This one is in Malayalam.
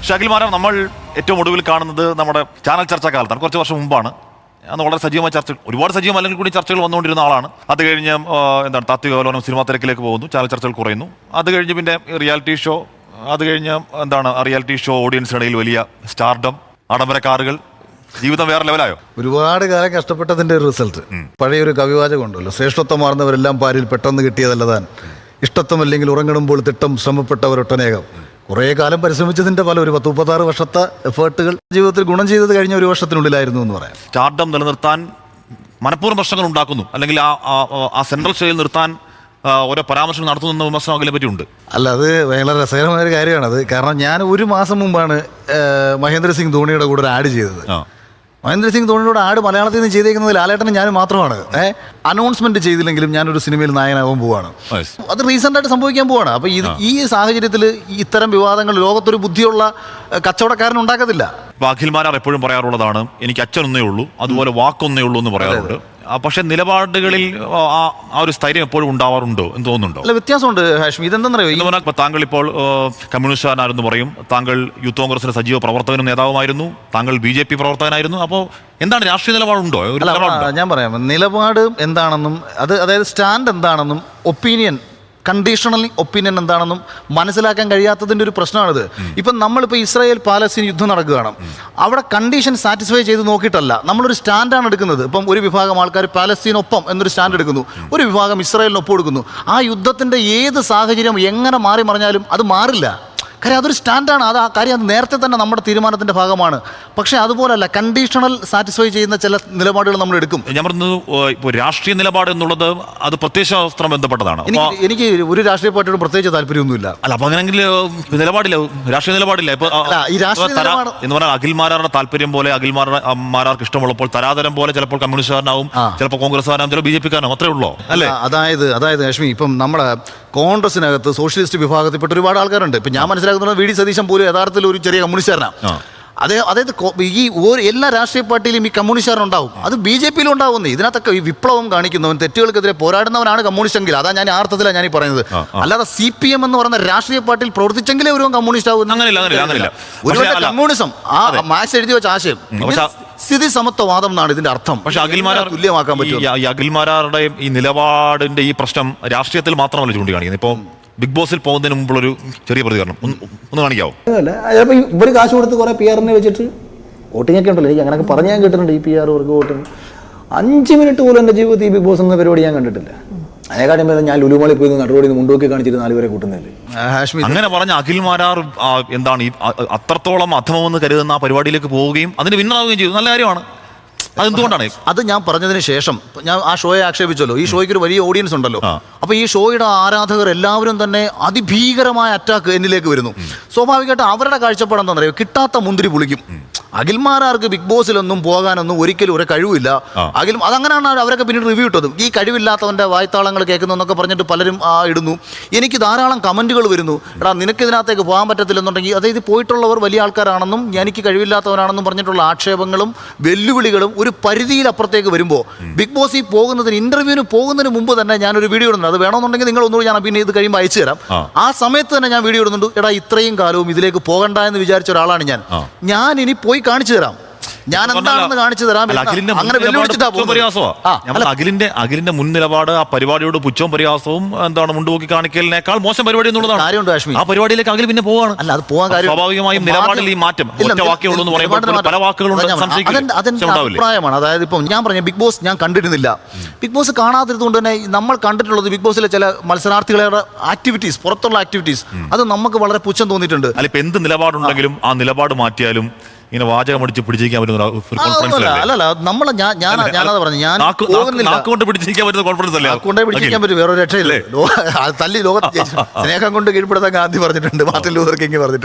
ഷാക്കിൽമാരാർ, നമ്മൾ ഏറ്റവും ഒടുവിൽ കാണുന്നത് നമ്മുടെ ചാനൽ ചർച്ചാ കാലത്താണ്. കുറച്ച് വർഷം മുമ്പാണ്. അന്ന് വളരെ സജീവമായ ചർച്ചകൾ, ഒരുപാട് സജീവം അല്ലെങ്കിൽ കൂടി ചർച്ചകൾ വന്നുകൊണ്ടിരുന്ന ആളാണ്. അത് കഴിഞ്ഞ് താത്വികലോനം സിനിമാ തിരക്കിലേക്ക് പോകുന്നു, ചാനൽ ചർച്ചകൾ കുറയുന്നു. അത് കഴിഞ്ഞ് പിന്നെ റിയാലിറ്റി ഷോ, അത് കഴിഞ്ഞ് റിയാലിറ്റി ഷോ ഓഡിയൻസിനിടയിൽ വലിയ സ്റ്റാർഡം, ആഡംബര കാറുകൾ, ജീവിതം വേറെ ലെവലായോ? ഒരുപാട് കാലം കഷ്ടപ്പെട്ടതിന്റെ ഒരു റിസൾട്ട്. പഴയൊരു കവിവാചകം ഉണ്ടല്ലോ, ശ്രേഷ്ഠത്വമാർന്നവരെല്ലാം പാരിൽ പെട്ടെന്ന് കിട്ടിയതല്ലതാൻ, ഇഷ്ടത്വമല്ലെങ്കിൽ ഉറങ്ങിടുമ്പോൾ തിട്ടം ശ്രമപ്പെട്ടവരൊട്ടനേകം. കുറേ കാലം പരിശ്രമിച്ചതിന്റെ ഫലം, ഒരു 10-36 വർഷത്തെ എഫേർട്ടുകൾ ജീവിതത്തിൽ ഗുണം ചെയ്തത് കഴിഞ്ഞ ഒരു വർഷത്തിനുള്ളിലായിരുന്നു എന്ന് പറയാം. സ്റ്റാർഡം നിലനിർത്താൻ മനഃപൂർവ്വം പ്രശ്നങ്ങൾ ഉണ്ടാക്കുന്നു, അല്ലെങ്കിൽ ആ സെൻട്രൽ സ്റ്റേജിൽ നിർത്താൻ ഓരോ പരാമർശം നടത്തുന്ന വിമർശനം അതിനെ പറ്റിയുണ്ട്. അല്ല, അത് വളരെ രസകരമായ ഒരു കാര്യമാണത്. കാരണം ഞാൻ ഒരു മാസം മുമ്പാണ് മഹേന്ദ്ര സിംഗ് ധോണിയുടെ കൂടെ ഒരു ആഡ് ചെയ്തത്. മഹേന്ദ്ര സിംഗ് ധോണിയുടെ ആഡ് മലയാളത്തിൽ നിന്ന് ചെയ്തേക്കുന്നത് ലാലേട്ടനും ഞാനും മാത്രമാണ്. അനൗൺസ്മെന്റ് ചെയ്തില്ലെങ്കിലും ഞാനൊരു സിനിമയിൽ നായകനാകാൻ പോവാണ്. അത് റീസെന്റ് ആയിട്ട് സംഭവിക്കാൻ പോവാണ്. അപ്പൊ ഈ സാഹചര്യത്തിൽ ഇത്തരം വിവാദങ്ങൾ ലോകത്തൊരു ബുദ്ധിയുള്ള കച്ചവടക്കാരൻ ഉണ്ടാക്കത്തില്ല. അഖിൽമാരാർ എപ്പോഴും പറയാറുള്ളതാണ്, എനിക്ക് അച്ഛനൊന്നേ ഉള്ളൂ, അതുപോലെ വാക്കൊന്നേ ഉള്ളൂ എന്ന് പറയാറുണ്ട്. പക്ഷെ നിലപാടുകളിൽ ആ ഒരു സ്ഥൈര്യം എപ്പോഴും ഉണ്ടാവാറുണ്ടോ എന്ന് തോന്നുന്നുണ്ടോ? അല്ല, വ്യത്യാസമുണ്ട് ഹാഷ്മി. ഇതെന്താണെന്നറിയോ, താങ്കൾ ഇപ്പോൾ കമ്മ്യൂണിസ്റ്റുകാരനായിരുന്നു പറയും, താങ്കൾ യൂത്ത് കോൺഗ്രസിന്റെ സജീവ പ്രവർത്തകനും നേതാവുമായിരുന്നു, താങ്കൾ BJP പ്രവർത്തകനായിരുന്നു. അപ്പോൾ എന്താണ് രാഷ്ട്രീയ നിലപാടുണ്ടോ? ഞാൻ പറയാം, നിലപാട് എന്താണെന്നും അതായത് സ്റ്റാൻഡ് എന്താണെന്നും ഒപ്പീനിയൻ, കണ്ടീഷണൽ ഒപ്പീനിയൻ എന്താണെന്നും മനസ്സിലാക്കാൻ കഴിയാത്തതിൻ്റെ ഒരു പ്രശ്നമാണിത്. ഇപ്പം നമ്മളിപ്പോൾ ഇസ്രായേൽ പാലസ്തീൻ യുദ്ധം നടക്കുകയാണ്. അവിടെ കണ്ടീഷൻ സാറ്റിസ്ഫൈ ചെയ്ത് നോക്കിയിട്ടല്ല നമ്മളൊരു സ്റ്റാൻഡാണ് എടുക്കുന്നത്. ഇപ്പം ഒരു വിഭാഗം ആൾക്കാർ പാലസ്തീനൊപ്പം എന്നൊരു സ്റ്റാൻഡ് എടുക്കുന്നു, ഒരു വിഭാഗം ഇസ്രായേലിനൊപ്പം എടുക്കുന്നു. ആ യുദ്ധത്തിൻ്റെ ഏത് സാഹചര്യം എങ്ങനെ മാറി മറിഞ്ഞാലും അത് മാറില്ല. കാര്യം അതൊരു സ്റ്റാൻഡാണ്. ആ കാര്യം അത് നേരത്തെ തന്നെ നമ്മുടെ തീരുമാനത്തിൻ്റെ ഭാഗമാണ്. പക്ഷേ അതുപോലല്ല, കണ്ടീഷണൽ സാറ്റിസ്ഫൈ ചെയ്യുന്ന ചില നിലപാടുകൾ നമ്മൾ എടുക്കും. ഞാൻ പറഞ്ഞത്, ഇപ്പോൾ രാഷ്ട്രീയ നിലപാട് എന്നുള്ളത് അത് പ്രത്യയശാസ്ത്രം ബന്ധപ്പെട്ടതാണ്. എനിക്ക് ഒരു രാഷ്ട്രീയ പാർട്ടിയോട് പ്രത്യേകിച്ച് താല്പര്യമൊന്നുമില്ല. അല്ല, അപ്പോൾ അങ്ങനെയെങ്കിൽ നിലപാടില്ല, രാഷ്ട്രീയ നിലപാടില്ല. ഇപ്പോൾ എന്ന് പറഞ്ഞാൽ അഖിൽമാരാറുടെ താല്പര്യം പോലെ അഖിൽമാരാർക്ക് ഇഷ്ടമുള്ളപ്പോൾ തരാതരം പോലെ ചിലപ്പോൾ കമ്മ്യൂണിസ്റ്റുകാരനാവും, ചിലപ്പോൾ കോൺഗ്രസ്സുകാരനാവും, ചിലപ്പോൾ BJP-കാരനാവും. അത്രേ ഉള്ളൂ അല്ലേ? അതായത് ലക്ഷ്മി, ഇപ്പം നമ്മുടെ കോൺഗ്രസിനകത്ത് സോഷ്യലിസ്റ്റ് വിഭാഗത്തിൽപ്പെട്ട ഒരുപാട് ആൾക്കാരുണ്ട്. ഇപ്പം ഞാൻ മനസ്സിലാക്കുന്നത് VD സതീശൻ പോലും യഥാർത്ഥത്തിൽ ഒരു ചെറിയ കമ്മ്യൂണിസ്റ്റുകാരനാണ്. അതായത് എല്ലാ രാഷ്ട്രീയ പാർട്ടിയിലും ഈ കമ്മ്യൂണിസ്റ്റുകാരനുണ്ടാവും. അത് BJP-യിലും ഉണ്ടാവുന്നേ. ഇതിനകത്തൊക്കെ ഈ വിപ്ലവം കാണിക്കുന്നവൻ, തെറ്റുകൾക്കെതിരെ പോരാടുന്നവനാണ് കമ്മ്യൂണിസ്റ്റ് എങ്കിൽ. അതാ ഞാൻ അർത്ഥത്തിലാണ് ഞാൻ ഈ പറയുന്നത്. അല്ലാതെ CPM എന്ന് പറയുന്ന രാഷ്ട്രീയ പാർട്ടിയിൽ പ്രവർത്തിച്ചെങ്കിലേ ഒരു കമ്മ്യൂണിസ്റ്റ് ആവുന്നു. കമ്മ്യൂണിസം ആ മാർക്സ് എഴുതി വെച്ച ആശയം സ്ഥിതി സമത്വവാദം എന്നാണ് ഇതിന്റെ അർത്ഥം. പക്ഷെ അഖിൽമാരാർ തുല്യമാക്കാൻ പറ്റും. ഈ അഖിൽമാരാറുടെ ഈ നിലപാടിന്റെ ഈ പ്രശ്നം രാഷ്ട്രീയത്തിൽ മാത്രമല്ല ചൂണ്ടിക്കാണിക്കുന്നത്. ഇപ്പോൾ ബിഗ് ബോസിൽ പോകുന്നതിന് മുമ്പുള്ളൊരു ചെറിയ പ്രതികരണം ഒന്ന് കാണിക്കാവോ? ഇവർ കാശ് കൊടുത്ത് കുറെ PR-നെ വെച്ചിട്ട് വോട്ടിംഗ് ഒക്കെ ഉണ്ടല്ലോ. എനിക്ക് അങ്ങനെയൊക്കെ പറഞ്ഞ് ഞാൻ കേട്ടിട്ടുണ്ട്. ഈ PR അവർക്ക് വോട്ടിങ് 5 മിനിറ്റ് പോലും എൻ്റെ ജീവിതത്തിൽ ഈ ബിഗ് ബോസ് എന്ന പരിപാടി ഞാൻ കണ്ടിട്ടില്ല. അതിനെക്കാട്ടും ഞാൻ ലുലുമാളിൽ പോയി നടുവോടി മുണ്ടോക്കി കാണിച്ചിട്ട് 4 പേരെ കൂട്ടുന്നില്ലേ. അങ്ങനെ പറഞ്ഞ അഖിൽമാരാർ എന്താണ് ഈ അത്രത്തോളം അധമമെന്ന് കരുതുന്ന ആ പരിപാടിയിലേക്ക് പോവുകയും അതിന് വിന്നറാവുകയും ചെയ്തു. നല്ല കാര്യമാണ്. അതെന്തുകൊണ്ടാണ്? അത് ഞാൻ പറഞ്ഞതിന് ശേഷം ഞാൻ ആ ഷോയെ ആക്ഷേപിച്ചല്ലോ. ഈ ഷോയ്ക്ക് ഒരു വലിയ ഓഡിയൻസ് ഉണ്ടല്ലോ. അപ്പോൾ ഈ ഷോയുടെ ആരാധകർ എല്ലാവരും തന്നെ അതിഭീകരമായ അറ്റാക്ക് എന്നിലേക്ക് വരുന്നു. സ്വാഭാവികമായിട്ട് അവരുടെ കാഴ്ചപ്പാട് എന്താണെന്നറിയോ, കിട്ടാത്ത മുന്തിരി പുളിക്കും. അഖിൽമാരാർക്ക് ബിഗ് ബോസിലൊന്നും പോകാനൊന്നും ഒരിക്കലും ഒരു കഴിവില്ല. അതങ്ങനെയാണ് അവരൊക്കെ പിന്നീട് റിവ്യൂ ഇട്ടതും. ഈ കഴിവില്ലാത്തവൻ്റെ വായ്ത്താളങ്ങൾ കേൾക്കുന്നു എന്നൊക്കെ പറഞ്ഞിട്ട് പലരും ഇടുന്നു. എനിക്ക് ധാരാളം കമൻറ്റുകൾ വരുന്നു, എടാ നിനക്ക് ഇതിനകത്തേക്ക് പോകാൻ പറ്റത്തില്ലെന്നുണ്ടെങ്കിൽ, അതായത് പോയിട്ടുള്ളവർ വലിയ ആൾക്കാരാണെന്നും എനിക്ക് കഴിവില്ലാത്തവനാണെന്നും പറഞ്ഞിട്ടുള്ള ആക്ഷേപങ്ങളും വെല്ലുവിളികളും ഒരു പരിധിയിലപ്പുറത്തേക്ക് വരുമ്പോൾ ബിഗ് ബോസിൽ പോകുന്നതിന്, ഇന്റർവ്യൂവിന് പോകുന്നതിന് മുമ്പ് തന്നെ ഞാനൊരു വീഡിയോ ഇടുന്നുണ്ട്. അത് വേണമെന്നുണ്ടെങ്കിൽ നിങ്ങൾ ഒന്നുകൂടി ഞാൻ പിന്നെ ഇത് കഴിയുമ്പോൾ അയച്ചു തരാം. ആ സമയത്ത് തന്നെ ഞാൻ വീഡിയോ ഇടുന്നുണ്ട്. എടാ ഇത്രയും കാലവും ഇതിലേക്ക് പോകണ്ട എന്ന് വിചാരിച്ച ഒരാളാണ് ഞാൻ ഇനി പോയി കാണിച്ചു തരാം, ഞാൻ എന്താണെന്ന് കാണിച്ചു തരാം. അങ്ങനെ അഖിലിന്റെ മുൻ നിലപാട് ആ പരിപാടിയോട് പുച്ഛവും പരിഹാസവും എന്താണ് മുണ്ടുപോക്കി കാണിക്കലിനേക്കാൾ മോശം പരിപാടി എന്നുള്ളതാണ്. കാര്യമുണ്ട് കാശ്മീർ. ആ പരിപാടിയിലേക്ക് അഖിൽ പിന്നെ പോവാണ്. അല്ല, അത് പോകാൻ കാര്യം സ്വാഭാവികമായും നിലപാടിൽ ഈ മാറ്റം പല വാക്കുകളുണ്ട്. അതെന്റെ അഭിപ്രായമാണ്. അതായത് ഇപ്പം ഞാൻ പറഞ്ഞ ബിഗ് ബോസ് ഞാൻ കണ്ടിരുന്നില്ല. ബിഗ് ബോസ് കാണാതിരുന്നുകൊണ്ട് തന്നെ നമ്മൾ കണ്ടിട്ടുള്ളത് ബിഗ് ബോസിലെ ചില മത്സരാർത്ഥികളുടെ ആക്ടിവിറ്റീസ്, പുറത്തുള്ള ആക്ടിവിറ്റീസ്, അത് നമുക്ക് വളരെ പുച്ഛം തോന്നിയിട്ടുണ്ട്. അല്ല, ഇപ്പൊ എന്ത് നിലപാടുണ്ടെങ്കിലും ആ നിലപാട് മാറ്റിയാലും ഇങ്ങനെ വാചകം അടിച്ച് പിടിച്ചിരിക്കാൻ പറ്റുന്ന അല്ലല്ല, നമ്മളെ ഞാനത് പറഞ്ഞു, ഞാൻ പിടിച്ചിരിക്കാൻ പറ്റുന്ന കോൺഫിഡൻസ് അല്ലേ? പിടിച്ചിരിക്കാൻ പറ്റും, വേറെ രക്ഷയില്ലേ. തല്ലി ലോകത്ത് സ്നേഹം കൊണ്ട് കീഴ്പ്പെടുത്താൻ ഗാന്ധി പറഞ്ഞിട്ടുണ്ട്, മാർട്ടിൻ ലൂതർ കിങ് പറഞ്ഞിട്ടുണ്ട്.